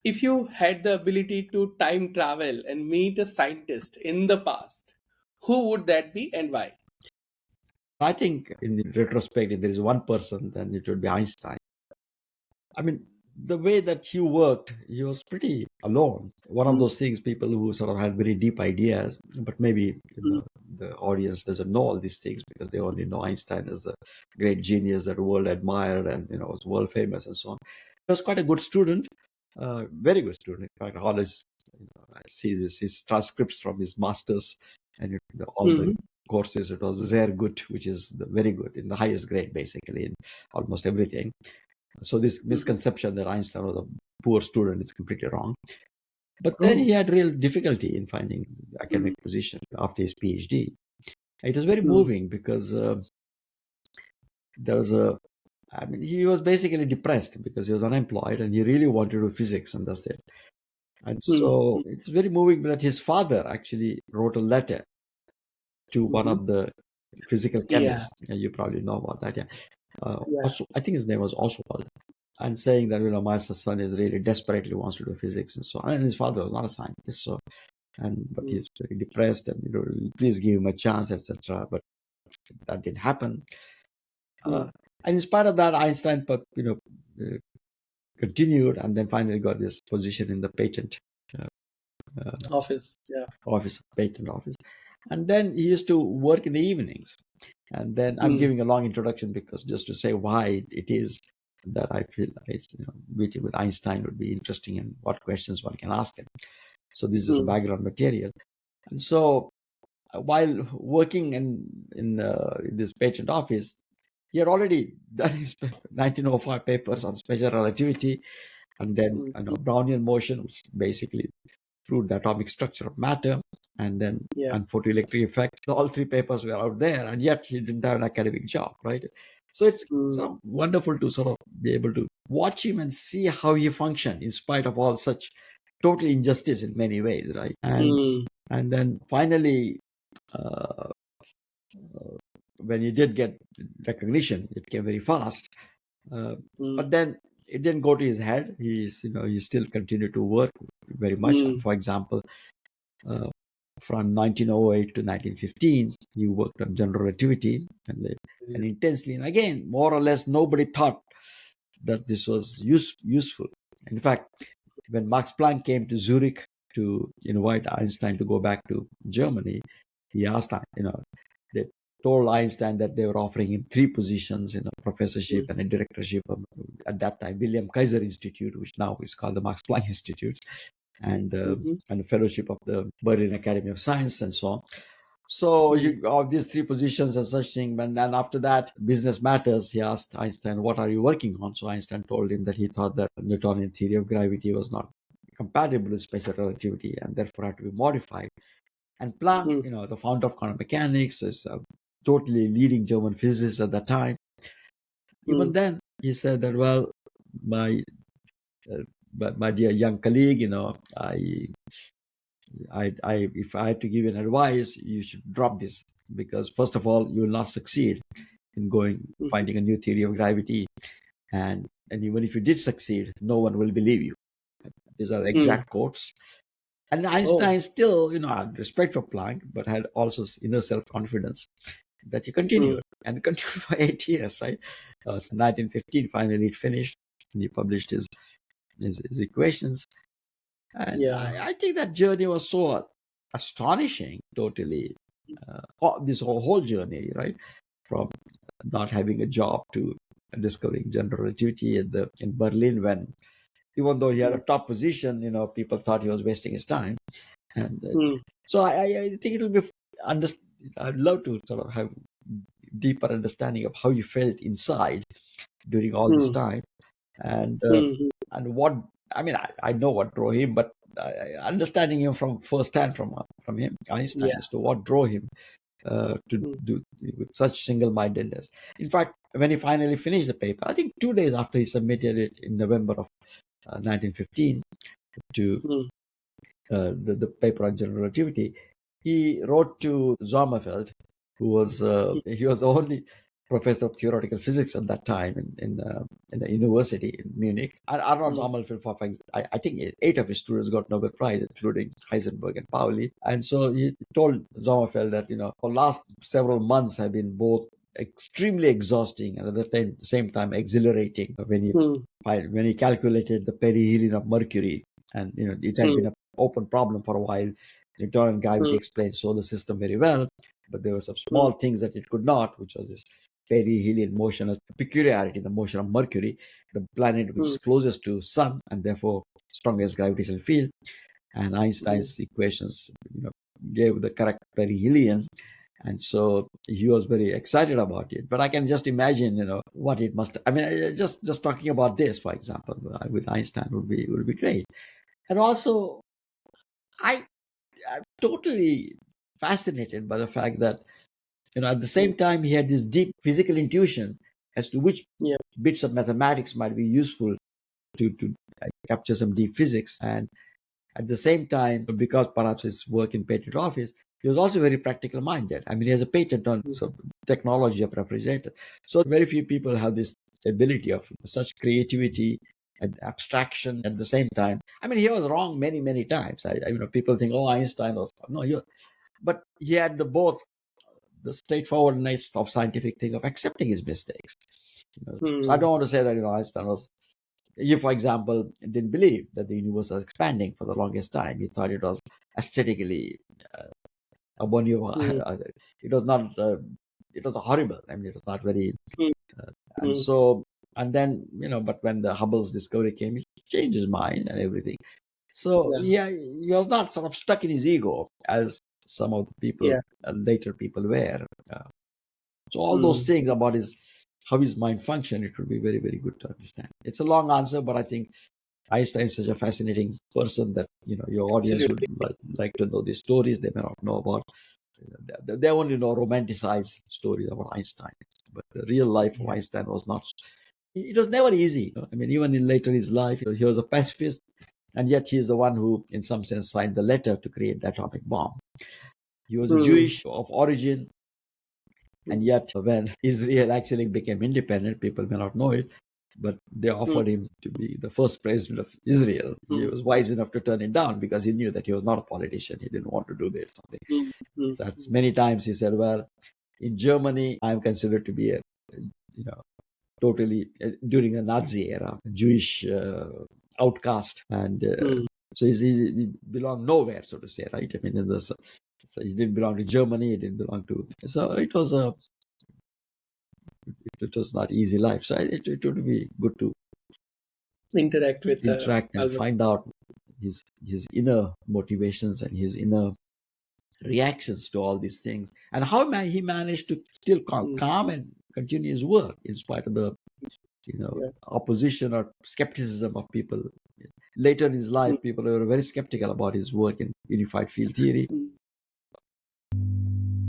If you had the ability to time travel and meet a scientist in the past, who would that be and why? I think in retrospect, if there is one person, then it would be Einstein. I mean, the way that he worked, he was pretty alone. One of Mm, those things, people who sort of had very deep ideas, but maybe mm, the audience doesn't know all these things because they only know Einstein as the great genius that the world admired and was world famous and so on. He was quite a good student, very good student. In fact, all his I see his transcripts from his masters and all the mhm, courses. It was sehr good, which is very good in the highest grade, basically in almost everything. So this mhm. misconception that Einstein was a poor student is completely wrong. But then he Oh. had real difficulty in finding Mm, academic position after his PhD. It was very mm, moving because there was I mean, he was basically depressed because he was unemployed and he really wanted to do physics, and that's it. And mm, so it's very moving that his father actually wrote a letter to one mhm. of the physical Yeah, chemists. You probably know about that, yeah. yeah. Also, I think his name was Oswald, and saying that my son is really desperately wants to do physics and so on. And his father was not a scientist, so but Mm, he's very depressed, and please give him a chance, etc. But that didn't happen. Uh, mm. and in spite of that, Einstein, uh, continued, and then finally got this position in the patent uh, uh, Office, yeah. patent office. And then he used to work in the evenings. And then I'm Mm, giving a long introduction because just to say why it is that I feel like meeting with Einstein would be interesting and what questions one can ask him. So this is a mm, background material. And so while working in this patent office, he had already done his 1905 papers on special relativity, and then mm, Brownian motion, which basically proved the atomic structure of matter, and then yeah. and photoelectric effect. So all three papers were out there, and yet he didn't have an academic job, right? So it's Mm, sort of wonderful to sort of be able to watch him and see how he functioned in spite of all such total injustice in many ways, right? mm, And then finally, uh, when he did get recognition, it came very fast. Uh, mm, but then it didn't go to his head. He still continued to work very much. mm, For example, uh, from 1908 to 1915, he worked on general relativity and intensely. And again, more or less, nobody thought that this was useful. In fact, when Max Planck came to Zurich to invite Einstein to go back to Germany, he asked, they told Einstein that they were offering him three positions in a professorship mm, and a directorship of, at that time, William Kaiser Institute, which now is called the Max Planck Institute, mhm, and a fellowship of the Berlin Academy of Science and so on. So mm, you of these three positions and such thing, and then after that, business matters. He asked Einstein, "What are you working on?" So Einstein told him that he thought that Newtonian theory of gravity was not compatible with special relativity and therefore had to be modified. And Planck, mm, the founder of quantum mechanics, is a totally leading German physicist at that time. Even mm, then, he said that, well, my uh, my dear young colleague, if I had to give you an advice, you should drop this because first of all, you will not succeed in mhm, finding a new theory of gravity, and even if you did succeed, no one will believe you. These are the mm. exact quotes. And Oh, Einstein still, had respect for Planck, but had also inner self confidence that he mm, continued and continued for 8 years, right? 1915, finally it finished, and he published his equations. And yeah. I think that journey was so astonishing, totally. This whole journey, right? From not having a job to discovering general relativity in Berlin, when even though he had a Mm, top position, people thought he was wasting his time. And mm, so I think it'll be under, I'd love to sort of have deeper understanding of how you felt inside during all this mm, time, and mm, what I mean. I know what drove him, but understanding him from firsthand from him, Einstein, yeah. as to what drove him to Mm, do with such single-mindedness. In fact, when he finally finished the paper, I think 2 days after he submitted it in November of 1915 to mm, the paper on general relativity, he wrote to Sommerfeld, who was he was the only professor of theoretical physics at that time in the university in Munich. And Arnold mm, Sommerfeld, I think 8 of his students got Nobel Prize, including Heisenberg and Pauli. And so he told Sommerfeld that, for last several months have been both extremely exhausting and at the same time exhilarating mm, when he calculated the perihelion of Mercury. And, it had been mm, an open problem for a while. Internal gravity mm, explained solar system very well, but there were some mm, small things that it could not, which was this perihelion motion, a peculiarity in the motion of Mercury, the planet which mm, is closest to Sun and therefore strongest gravitational field. And mm, Einstein's equations, gave the correct perihelion. And so he was very excited about it. But I can just imagine, what it must. I mean, just talking about this, for example, with Einstein would be great. And also, I I'm totally fascinated by the fact that, at the mm. same time he had this deep physical intuition as to which Yeah. bits of mathematics might be useful to capture some deep physics. And at the same time, because perhaps his work in patent office, he was also very practical minded. I mean, he has a patent on Mm, some technology of refrigerator. So very few people have this ability of such creativity and abstraction at the same time. I mean, he was wrong many, many times. People think, oh, Einstein was no, but he had both the straightforwardness of scientific thing of accepting his mistakes. So I mm, don't want to say that Einstein was, he, for example, didn't believe that the universe was expanding for the longest time. He thought it was aesthetically a one year. mm, It was not. It was horrible. I mean, it was not very. mm, Uh, and mm. so, and then but when the Hubble's discovery came, he changed his mind and everything. So Yeah. yeah, he was not sort of stuck in his ego as some of the people, Yeah. later people were. So all those Mm. things about how his mind functioned, it would be very, very good to understand. It's a long answer, but I think Einstein is such a fascinating person that your audience would Absolutely. like to know these stories. They may not know about. They only know romanticized stories about Einstein, but the real life of Yeah. Einstein was not. It was never easy. I mean, even in later his life, he was a pacifist, and yet he is the one who, in some sense, signed the letter to create the atomic bomb. He was a Mm, Jewish of origin, and mm, yet, when Israel actually became independent, people may not know it, but they mm, offered him to be the first president of Israel. He mm, was wise enough to turn it down because he knew that he was not a politician. He didn't want to do that something. mm, mm, So many times he said, "Well, in Germany, I'm considered to be a, you know, totally during the Nazi era, Jewish outcast, and mm. so he belonged nowhere, so to say, right? I mean, so he didn't belong to Germany. He didn't belong to. So it was not easy life. So it would be good to Interact with interact and Albert. find out his inner motivations and his inner reactions to all these things, and how he managed to still Mm, calm and continue his work in spite of the yeah. opposition or skepticism of people. Later in his Mm, life, people were very skeptical about his work in unified field theory. mm,